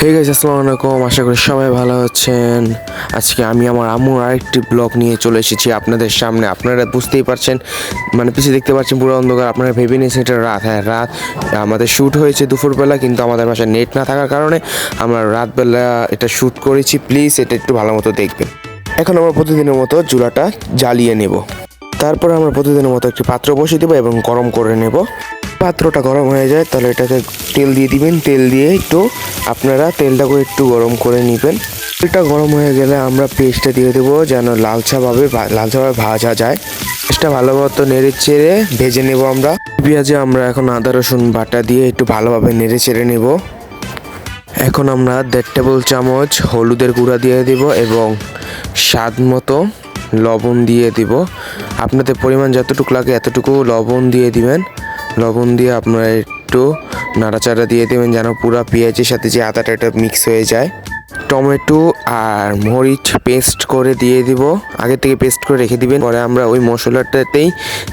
Hey guys, আসসালামু আলাইকুম। আশা করি সবাই ভালো আছেন। আজকে আমি আমার আম্মুর আরেকটি ব্লগ নিয়ে চলে এসেছি আপনাদের সামনে। আপনারা বুঝতেই পারছেন, মানে পিছিয়ে দেখতে পাচ্ছেন পুরো অন্ধকার। আপনারা ভেবে নিয়েছেন এটা রাত। হ্যাঁ, রাত। আমাদের শ্যুট হয়েছে দুপুরবেলা, কিন্তু আমাদের বাসায় নেট না থাকার কারণে আমরা রাতবেলা এটা শ্যুট করেছি। প্লিজ এটা একটু ভালো মতো দেখবেন। এখন আমরা প্রতিদিনের মতো চুলাটা জ্বালিয়ে নেব। তারপর আমরা প্রতিদিনের মতো একটি পাত্র বসিয়ে দেবো এবং গরম করে নেব। পাত্রটা গরম হয়ে যায়, তাহলে এটাতে তেল দিয়ে দিবেন। তেল দিয়ে একটু আপনারা তেলটাকে একটু গরম করে নেবেন। তেলটা গরম হয়ে গেলে আমরা পেস্টটা দিয়ে দেবো, যেন লালচাভাবে ভাজা যায়। পেস্টটা ভালো মতো নেড়ে চেড়ে ভেজে নেব আমরা। পেঁয়াজে আমরা এখন আদা রসুন বাটা দিয়ে একটু ভালোভাবে নেড়ে চেড়ে নেব। এখন আমরা 1.5 টেবিল চামচ হলুদের গুঁড়া দিয়ে দেব এবং স্বাদ মতো লবণ দিয়ে দিব। আপনাদের পরিমাণ যতটুকু লাগে এতটুকু লবণ দিয়ে দিবেন। লবণ দিয়ে আপনারা একটু নাড়াচাড়া দিয়ে দেবেন, যেন পুরো পেঁয়াজের সাথে যে আদাটা এটা মিক্স হয়ে যায়। টমেটো আর মরিচ পেস্ট করে দিয়ে দিব, আগে থেকে পেস্ট করে রেখে দিবেন। পরে আমরা ওই মশলাটাতেই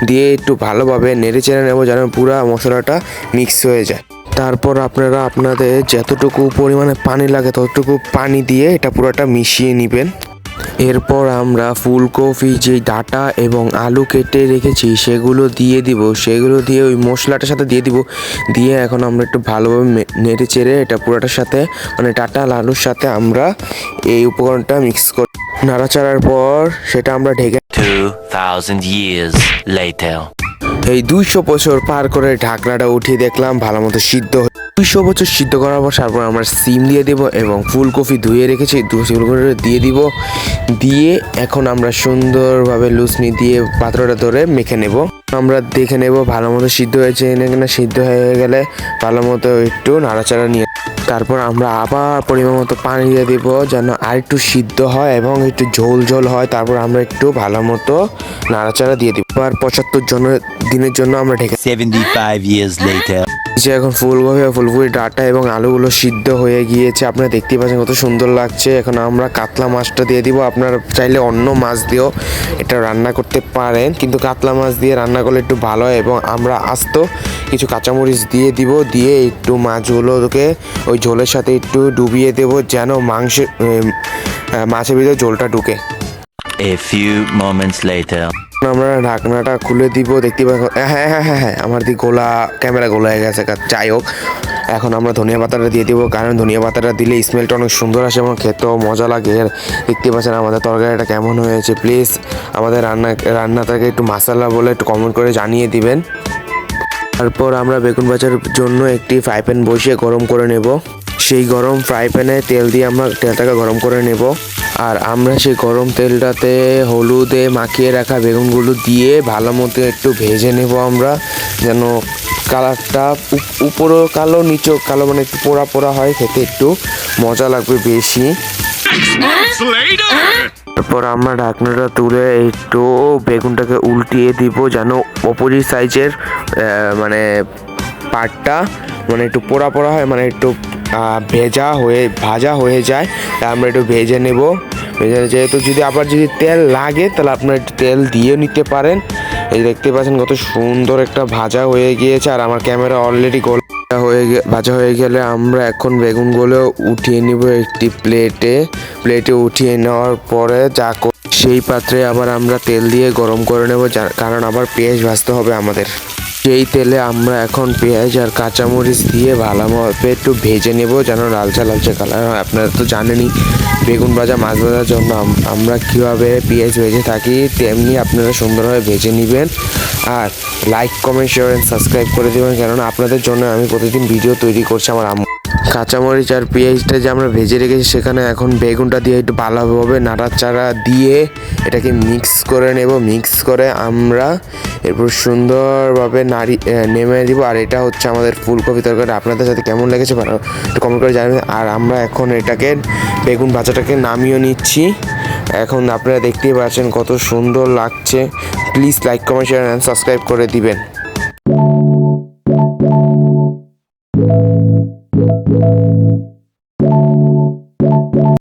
দিয়ে একটু ভালোভাবে নেড়ে চেড়ে নেব, যেন পুরো মশলাটা মিক্স হয়ে যায়। তারপর আপনারা আপনাদের যতটুকু পরিমাণে পানি লাগে ততটুকু পানি দিয়ে এটা পুরোটা মিশিয়ে নেবেন। এরপর আমরা ফুলকপি যে ডাঁটা এবং আলু কেটে রেখেছি সেগুলো দিয়ে দিব। সেগুলো দিয়ে ওই মশলাটার সাথে দিয়ে দিব। দিয়ে এখন আমরা একটু ভালোভাবে নেড়ে চেড়ে এটা পুরোটার সাথে, মানে ডাঁটা আর আলুর সাথে আমরা এই উপকরণটা মিক্স করি। নাড়াচাড়ার পর সেটা আমরা ঢেকে 2000 years later. এই 200 বছর পার করে ঢাকনাটা উঠিয়ে দেখলাম ভালো মতো সিদ্ধ। 200 বছর সিদ্ধ করার পর তারপর আমরা সিম দিয়ে দেব এবং ফুলকপি ধুয়ে রেখেছি ফুলকপি দিয়ে দিব। দিয়ে এখন আমরা সুন্দরভাবে লুচনি দিয়ে পাত্রটা ধরে মেখে নেব। আমরা দেখে নেব ভালো মতো সিদ্ধ হয়েছে না। সিদ্ধ হয়ে গেলে ভালো মতো একটু নাড়াচাড়া নিয়ে তারপর আমরা আবার পরিমাণ মতো পানি দিয়ে দিব, যেন আর একটু সিদ্ধ হয় এবং একটু ঝোল ঝোল হয়। তারপর আমরা একটু ভালো মতো নাড়াচাড়া দিয়ে দিব। আর 75 দিনের জন্য আমরা ঢেকে 75 years later. যে এখন ফুলকপি ডাঁটা এবং আলুগুলো সিদ্ধ হয়ে গিয়েছে, আপনারা দেখতেই পাচ্ছেন কত সুন্দর লাগছে। এখন আমরা কাতলা মাছটা দিয়ে দিব। আপনারা চাইলে অন্য মাছ দিয়েও এটা রান্না করতে পারেন, কিন্তু কাতলা মাছ দিয়ে রান্না করলে একটু ভালো হয়। এবং আমরা আস্ত কিছু কাঁচামরিচ দিয়ে দিব, দিয়ে একটু মাছগুলোকে ওই ঝোলের সাথে একটু ডুবিয়ে দেব, যেন মাছের ভিতরে ঝোলটা ঢুকে। A few moments later. আমরা ঢাকনাটা খুলে দিব। দেখতে পাচ্ছেন, হ্যাঁ আমার দিকে ক্যামেরা গোলা হয়ে গেছে। যাই হোক, এখন আমরা ধনিয়া পাতাটা দিয়ে দিব, কারণ ধনিয়া পাতাটা দিলে স্মেলটা অনেক সুন্দর আসে এবং খেতেও মজা লাগে। দেখতে পাচ্ছেন আমাদের তরকারিটা কেমন হয়েছে। প্লিজ আমাদের রান্নাটাকে একটু মশলা বলে একটু কমেন্ট করে জানিয়ে দিবেন। তারপর আমরা বেগুন ভাজার জন্য একটি ফ্রাই প্যান বসিয়ে গরম করে নেব। সেই গরম ফ্রাই প্যানে তেল দিয়ে আমরা তেলটাকে গরম করে নেব। আর আমরা সেই গরম তেলটাতে হলুদে মাখিয়ে রাখা বেগুনগুলো দিয়ে ভালো মতো একটু ভেজে নেব আমরা, যেন কালারটা উপরও কালো নিচেও কালো, মানে একটু পোড়া পোড়া হয়, খেতে একটু মজা লাগবে বেশি। তারপর আমরা ঢাকনাটা তুলে একটু বেগুনটাকে উল্টিয়ে দিব, যেন অপোজিট সাইজের মানে পার্টটা মানে একটু পোড়া পোড়া হয়, মানে একটু ভাজা হয়ে যায়। আমরা একটু ভেজে নেব। যেহেতু যদি তেল লাগে তাহলে আপনারা একটু তেল দিয়ে নিতে পারেন। এই দেখতে পাচ্ছেন কত সুন্দর একটা ভাজা হয়ে গিয়েছে। আর আমার ক্যামেরা অলরেডি ভাজা হয়ে গেলে আমরা এখন বেগুনগুলো উঠিয়ে নিব একটি প্লেটে উঠিয়ে নেওয়ার পরে সেই পাত্রে আবার আমরা তেল দিয়ে গরম করে নেব, কারণ আবার পেঁয়াজ ভাজতে হবে আমাদের। সেই তেলে আমরা এখন পেঁয়াজ আর কাঁচামরিচ দিয়ে ভালোভাবে একটু ভেজে নেব, যেন লালচে কালার হয়। আপনারা তো জানেনই বেগুন ভাজা মাছ ভাজার জন্য আমরা কীভাবে পেঁয়াজ ভেজে থাকি, তেমনি আপনারা সুন্দরভাবে ভেজে নেবেন। আর like comment share and subscribe করে দেবেন, কেননা আপনাদের জন্য আমি প্রতিদিন ভিডিও তৈরি করছি আমার আম্মু। কাঁচামরিচ আর পেঁয়াজটা যে আমরা ভেজে রেখেছি সেখানে এখন বেগুনটা দিয়ে একটু ভালোভাবে নাড়াচাড়া দিয়ে এটাকে মিক্স করে নেব। মিক্স করে আমরা এরপর সুন্দরভাবে নেমে দিব। আর এটা হচ্ছে আমাদের ফুলকপি তরকারি। আপনাদের সাথে কেমন লেগেছে একটু কমেন্ট করে জানাবেন। আর আমরা এখন এটাকে বেগুন ভাজাটাকে নামিয়ে নিচ্ছি। এখন আপনারা দেখতেই পাচ্ছেন কত সুন্দর লাগছে। Please like comment share and subscribe করে দিবেন।